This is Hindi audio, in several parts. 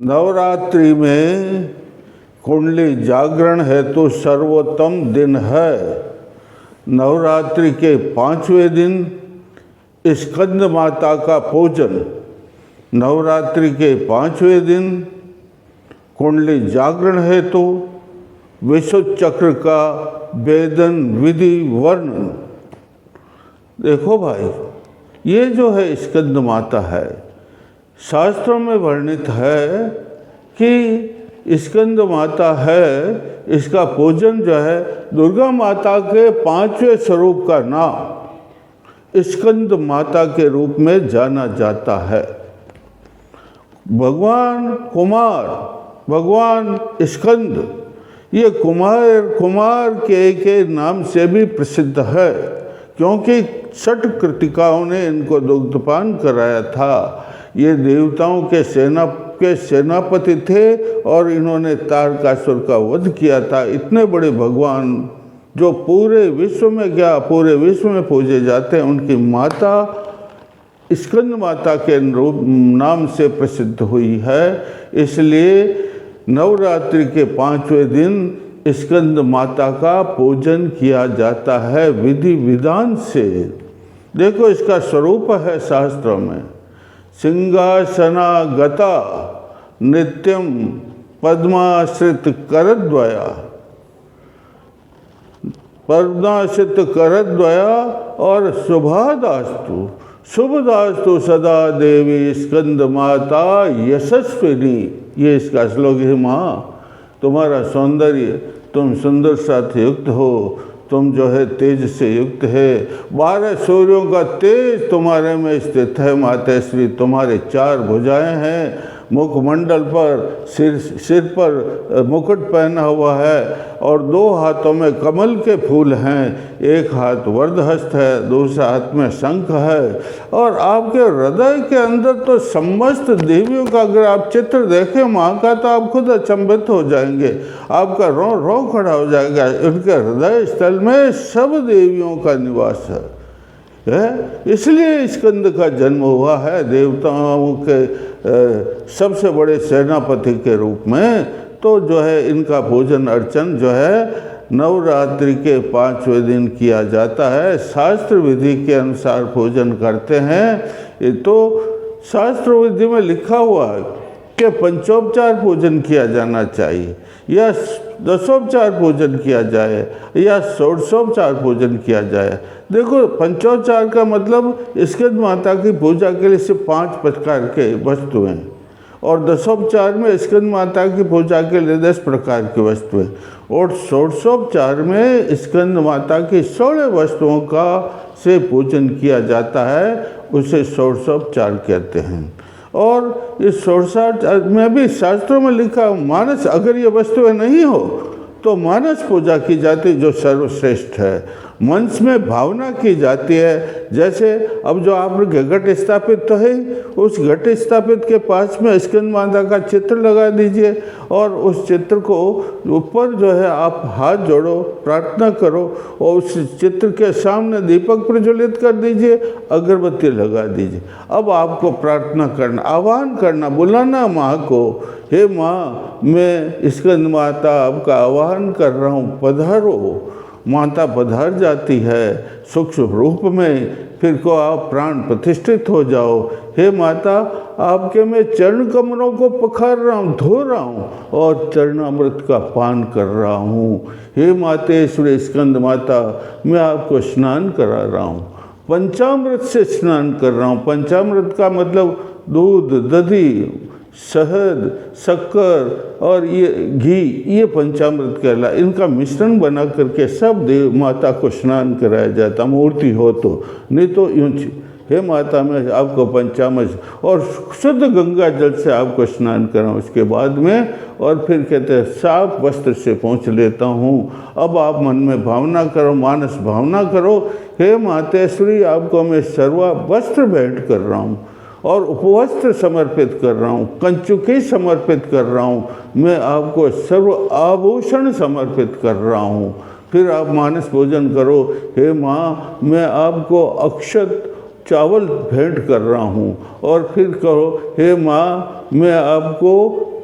नवरात्रि में कुंडली जागरण हेतु सर्वोत्तम दिन है। नवरात्रि के 5वें दिन स्कंद माता का पूजन। नवरात्रि के 5वें दिन कुंडली जागरण हेतु विशुद्ध चक्र का वेदन विधि वर्णन। देखो भाई, ये जो है स्कंद माता है, शास्त्रों में वर्णित है कि स्कंद माता है, इसका पूजन जो है दुर्गा माता के 5वें स्वरूप का नाम स्कंद माता के रूप में जाना जाता है। भगवान कुमार, भगवान स्कंद, ये कुमार के नाम से भी प्रसिद्ध है, क्योंकि 6 कृतिकाओं ने इनको दुग्धपान कराया था। ये देवताओं के सेनापति थे और इन्होंने तारकासुर का वध किया था। इतने बड़े भगवान जो पूरे विश्व में पूजे जाते हैं, उनकी माता स्कंद माता के नाम से प्रसिद्ध हुई है। इसलिए नवरात्रि के 5वें दिन स्कंद माता का पूजन किया जाता है विधि विधान से। देखो, इसका स्वरूप है शास्त्रों में, सिंहासनागता नित्यम पद्माश्रित करद्वया और शुभदास्तु सदा देवी स्कंद माता यशस्विनी। ये इसका श्लोक है। माँ, तुम्हारा सौंदर्य, तुम सुंदर साथ युक्त हो, तुम जो है तेज से युक्त है, 12 सूर्यों का तेज तुम्हारे में स्थित है। मातेश्वरी, तुम्हारे 4 भुजाएं हैं, मुखमंडल पर सिर पर मुकुट पहना हुआ है और 2 हाथों में कमल के फूल हैं, एक हाथ वरदहस्त है, दूसरा हाथ में शंख है। और आपके हृदय के अंदर तो समस्त देवियों का अगर आप चित्र देखें माँ का, तो आप खुद अचंभित हो जाएंगे, आपका रो खड़ा हो जाएगा। उनके हृदय स्थल में सब देवियों का निवास है। इसलिए स्कंद का जन्म हुआ है देवताओं के सबसे बड़े सेनापति के रूप में। तो जो है इनका पूजन अर्चन जो है नवरात्रि के 5वें दिन किया जाता है। शास्त्र विधि के अनुसार पूजन करते हैं। ये तो शास्त्र विधि में लिखा हुआ है कि पंचोपचार पूजन किया जाना चाहिए, या दशोपचार पूजन किया जाए, या षोडशोपचार पूजन किया जाए। देखो, पंचोपचार का मतलब स्कंद माता की पूजा के लिए सिर्फ 5 प्रकार के वस्तुएं, और दशोपचार में स्कंद माता की पूजा के लिए 10 प्रकार की वस्तुएं, और षोडशोपचार में स्कंद माता की 16 वस्तुओं का से पूजन किया जाता है। उसे षोडशोपचार कहते हैं। और इस षोडशोपचार में भी शास्त्रों में लिखा, मानस, अगर ये वस्तुएं नहीं हो तो मानस पूजा की जाती, जो सर्वश्रेष्ठ है। मंच में भावना की जाती है। जैसे अब जो आपने घट स्थापित तो है, उस घट स्थापित के पास में स्कंद माता का चित्र लगा दीजिए, और उस चित्र को ऊपर जो है आप हाथ जोड़ो, प्रार्थना करो, और उस चित्र के सामने दीपक प्रज्वलित कर दीजिए, अगरबत्ती लगा दीजिए। अब आपको प्रार्थना करना, आह्वान करना, बुलाना माँ को, हे माँ, मैं स्कंद माता आपका आह्वान कर रहा हूँ, पधारो। माता पधार जाती है सूक्ष्म रूप में। फिर को आप प्राण प्रतिष्ठित हो जाओ। हे माता, आपके मैं चरण कमलों को पखार रहा हूँ, धो रहा हूँ, और चरणामृत का पान कर रहा हूँ। हे मातेश्वरी स्कंद माता, मैं आपको स्नान करा रहा हूँ, पंचामृत से स्नान कर रहा हूँ। पंचामृत का मतलब दूध, दधी, शहद, शक्कर और ये घी, ये पंचामृत कहला। इनका मिश्रण बना करके सब देव माता को स्नान कराया जाता, मूर्ति हो तो, नहीं तो यूँ। हे माता, मैं आपको पंचामृत और शुद्ध गंगा जल से आपको स्नान कराऊँ। उसके बाद में और फिर कहते हैं साफ वस्त्र से पोंछ लेता हूँ। अब आप मन में भावना करो, मानस भावना करो, हे मातेश्वरी, आपको मैं सर्वा वस्त्र भेंट कर रहा हूँ और उपवस्त्र समर्पित कर रहा हूँ, कंचुकी समर्पित कर रहा हूँ, मैं आपको सर्व आभूषण समर्पित कर रहा हूँ। फिर आप मानस भोजन करो। हे माँ, मैं आपको अक्षत चावल भेंट कर रहा हूँ। और फिर कहो, हे माँ मैं आपको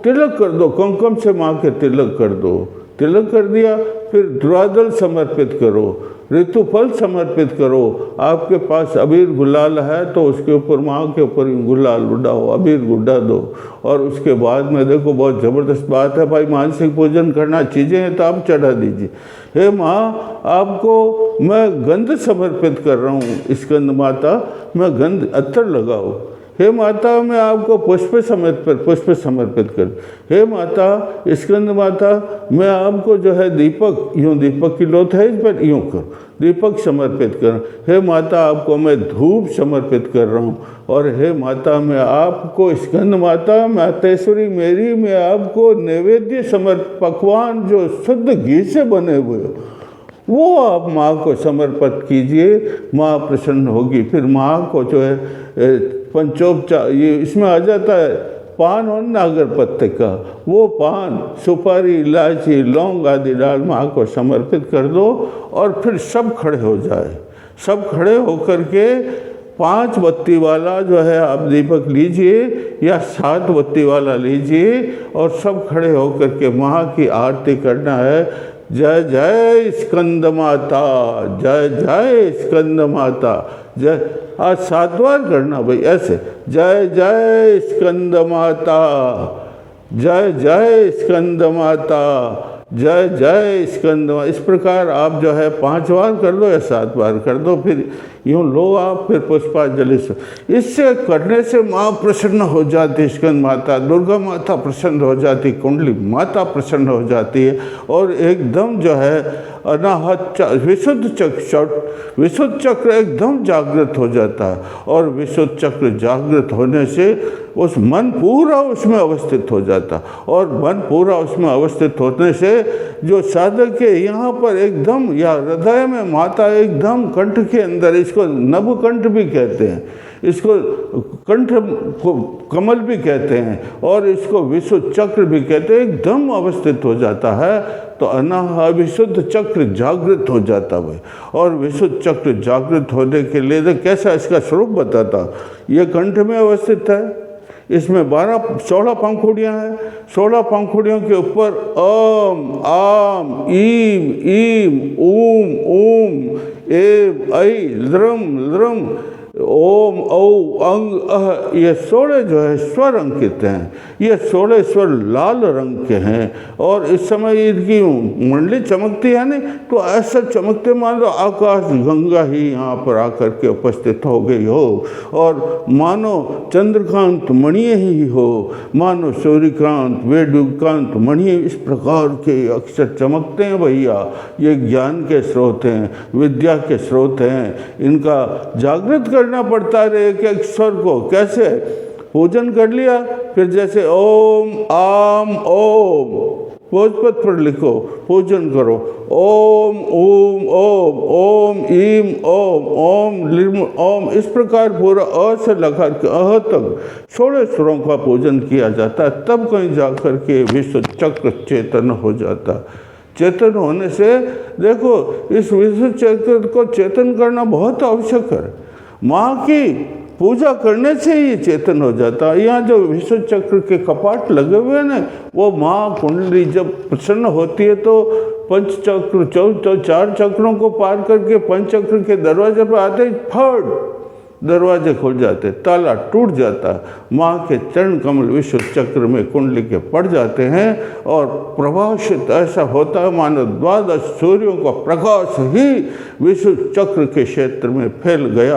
तिलक कर दो, कुमकुम से माँ के तिलक कर दो। तिलक कर दिया, फिर द्वादल समर्पित करो, ऋतुफल समर्पित करो। आपके पास अबीर गुलाल है तो उसके ऊपर, माँ के ऊपर गुलाल उड़ाओ, अबीर गुड्डा दो। और उसके बाद में देखो, बहुत ज़बरदस्त बात है भाई, मानसिक पूजन करना, चीज़ें हैं तो आप चढ़ा दीजिए। हे माँ आपको मैं गंध समर्पित कर रहा हूँ, स्कंद माता मैं गंध अत्तर लगाओ। हे माता मैं आपको पुष्प समर्पित कर। हे माता स्कंद माता मैं आपको जो है दीपक, यूँ दीपक की लोथ है इस पर, यूँ कर दीपक समर्पित कर। हे माता आपको मैं धूप समर्पित कर रहा हूँ। और हे माता मैं आपको स्कंद माता मातेश्वरी मेरी, मैं आपको नैवेद्य पकवान जो शुद्ध घी से बने हुए वो आप माँ को समर्पित कीजिए, माँ प्रसन्न होगी। फिर माँ को जो है पंचोपचार, ये इसमें आ जाता है पान और नागर पत्ते का, वो पान सुपारी इलायची लौंग आदि डाल माँ को समर्पित कर दो। और फिर सब खड़े हो जाए, सब खड़े होकर के 5 बत्ती वाला जो है आप दीपक लीजिए या 7 बत्ती वाला लीजिए और सब खड़े होकर के माँ की आरती करना है। जय जय स्कंद माता, जय जय स्कंद माता, जय। आज 7 बार करना भाई ऐसे, जय जय स्कंद माता, जय जय स्कंद माता, जय जय स्कंद। इस प्रकार आप जो है 5 बार कर दो या 7 बार कर दो, फिर यूँ लो आप, फिर पुष्पांजलि से। इससे करने से माँ प्रसन्न हो जाती, स्कंद माता, दुर्गा माता प्रसन्न हो जाती, कुंडली माता प्रसन्न हो जाती है। और एकदम जो है अनाहत विशुद्ध चक्र एकदम जागृत हो जाता है। और विशुद्ध चक्र जागृत होने से उस मन पूरा उसमें अवस्थित हो जाता। और मन पूरा उसमें अवस्थित होने से जो साधक के यहाँ पर एकदम, या हृदय में माता एकदम कंठ के अंदर, इसको नभकंठ भी कहते हैं, इसको कंठ कमल भी कहते हैं, और इसको विशुद्ध चक्र भी कहते हैं, एकदम अवस्थित हो जाता है। तो विशुद्ध चक्र जागृत हो जाता है। और विशुद्ध चक्र जागृत होने के लिए कैसा इसका स्वरूप बताता, ये कंठ में अवस्थित है, इसमें 16 पंखुड़ियाँ हैं, 16 पंखुड़ियों के ऊपर ओम आम ईम ईम ऊम ऊम एम ऐ लृम लृम ओम औ अंग अह, ये 16 जो है स्वर अंकित हैं। ये 16 स्वर लाल रंग के हैं। और इस समय इनकी मंडली चमकती है ना, तो ऐसा चमकते मान लो आकाश गंगा ही यहाँ पर आकर के उपस्थित हो गई हो, और मानो चंद्रकांत मणि ही हो, मानो सूर्यकांत वेदुकांत मणि, इस प्रकार के अक्षर चमकते हैं भैया। ये ज्ञान के स्रोत हैं, विद्या के स्रोत हैं, इनका जागृत करना पड़ता है एक स्वर को। कैसे पूजन कर लिया, फिर जैसे ओम आम ओम भोजपत्र पर लिखो, पूजन करो, ओम ओम ओम ओम ईम ओम ओम लिम ओम, इस प्रकार पूरा अ से लगा के अह तक 16 स्वरों का पूजन किया जाता है। तब कहीं जाकर के विशुद्ध चक्र चेतन हो जाता। चेतन होने से देखो, इस विशुद्ध चक्र को चेतन करना बहुत आवश्यक है। माँ की पूजा करने से ही चेतन हो जाता है। यहाँ जो विशुद्ध चक्र के कपाट लगे हुए हैं ना, वो माँ कुंडली जब प्रसन्न होती है तो पंचचक्र 4 चक्रों को पार करके पंचचक्र के दरवाजे पर आते ही फट दरवाजे खुल जाते, ताला टूट जाता, माँ के चरण कमल विशुद्ध चक्र में कुंडली के पड़ जाते हैं और प्रभाषित ऐसा होता है मानो 12 सूर्यों का प्रकाश ही विशुद्ध चक्र के क्षेत्र में फैल गया।